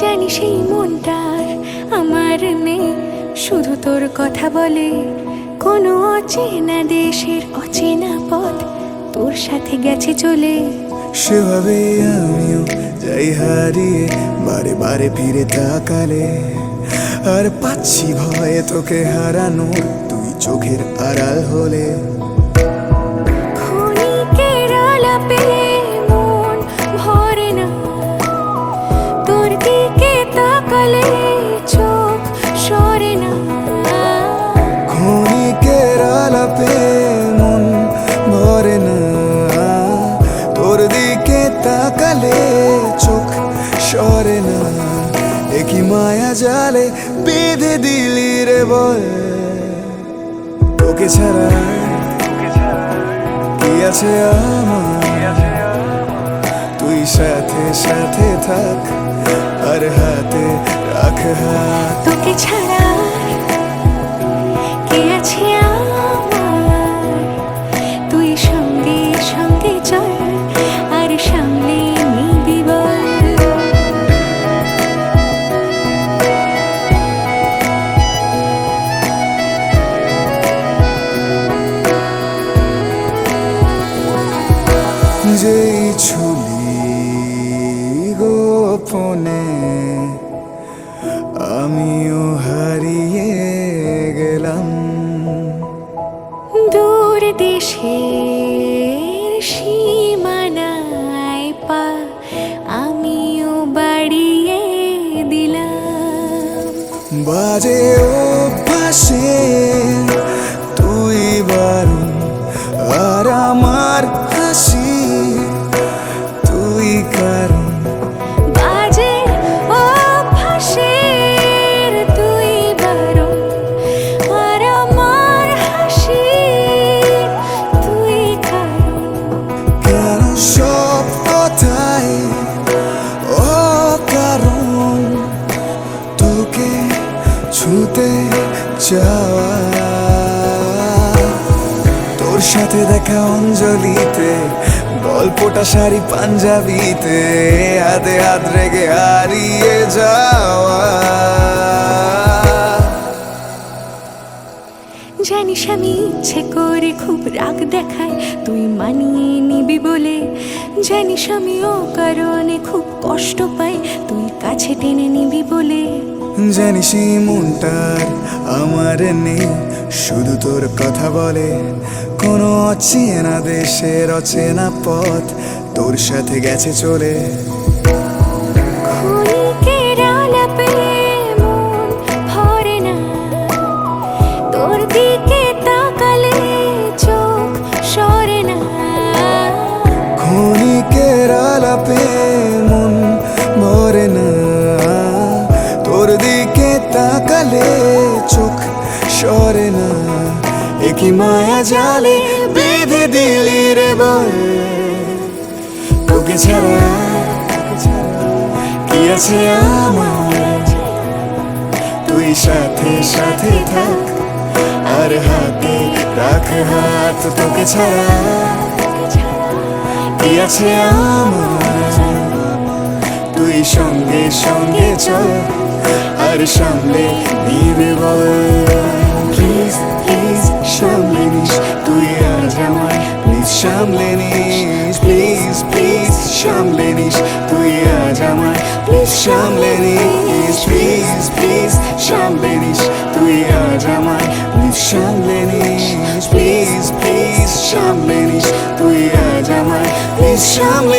জানি সেই মনটার আমার নেই, শুধু তোর কথা বলে। কোনো অচেনা দেশের অচেনা পথ তোর সাথে গেছে চলে। সেভাবে আমিও যাই হারিয়ে, বারে বারে ফিরে তাকালে। আর পাচ্ছি ভয়ে তোকে হারানো, তুই চোখের আড়াল হলে। ক্ষণিকের আলাপে মন ভরে না, তোর দিকে তাকালে চোখ সরে না। ক্ষণিকের আলাপে মন ভরে না, তোর দিকে তাকালে চোখ সরে না। একই মায়া জালে বেঁধে দিলি রে বল, তোকে ছাড়া কি আছে আমার? তুই সাথে সাথে থাক, আর হাতে রাখ হাত। তোকে ছাড়া কে আছে আমার? তুই সঙ্গে সঙ্গে চল, আর সামনে নিবি বল। যেই ছুলি গোপনে আমিও হারিয়ে গেলাম। দূর দেশের সীমানায় পা আমিও বাড়িয়ে দিলাম। বাজে অভ্যাসে তুই বারণ, আর আমার হাসি তুই কারণ। বাজে অভ্যাসের তুই বারণ, আর আমার হাসি তুই কারণ। কেন সব কথাই অকারণ, তোকে ছুতে চাওয়া। তোর সাথে দেখা অঞ্জলিতে, গল্পটা শাড়ি পাঞ্জাবিতে, হাতে হাত রেখে হারিয়ে যাওয়া। জানিস আমি ইচ্ছে করে খুব রাগ দেখাই তুই মানিয়ে নিবি বলে। জানিস আমি ও কারণে খুব কষ্ট পাই তুই কাছে টেনে নিবি বলে। জানিস এই মনটার আমার নেই, শুধু তোর কথা বলে। কোনো অচেনা দেশের অচেনা পথ তোর সাথে গেছে চলে। ক্ষণিকের আলাপে মন ভরে না, তোর দিকে তাকালে চোখ সরে না। ক্ষণিকের আলাপে মন ভরে না, তোর দিকে তাকালে চোখ সরে না। একই মায়া জালে বেঁধে দিলি রে বল, তোকে ছাড়া কি আছে আমার? তুই সাথে সাথে থাক, আর হাতে রাখ হাত। তোকে ছাড়া কি আছে আমার? তুই সঙ্গে সঙ্গে চল, আর সামলে নিবি বল। প্লিজ প্লিজ সামলে নিস তুই আজ আমায়, প্লিজ সামলে নিস। প্লিজ প্লিজ সামলে নিস তুই আজ আমায়, প্লিজ সামলে নিস। প্লিজ প্লিজ সামলে নিস তুই আজ আমায়, প্লিজ সামলে নিস। প্লিজ প্লিজ সামলে নিস তুই আজ আমায়, প্লিজ সামলে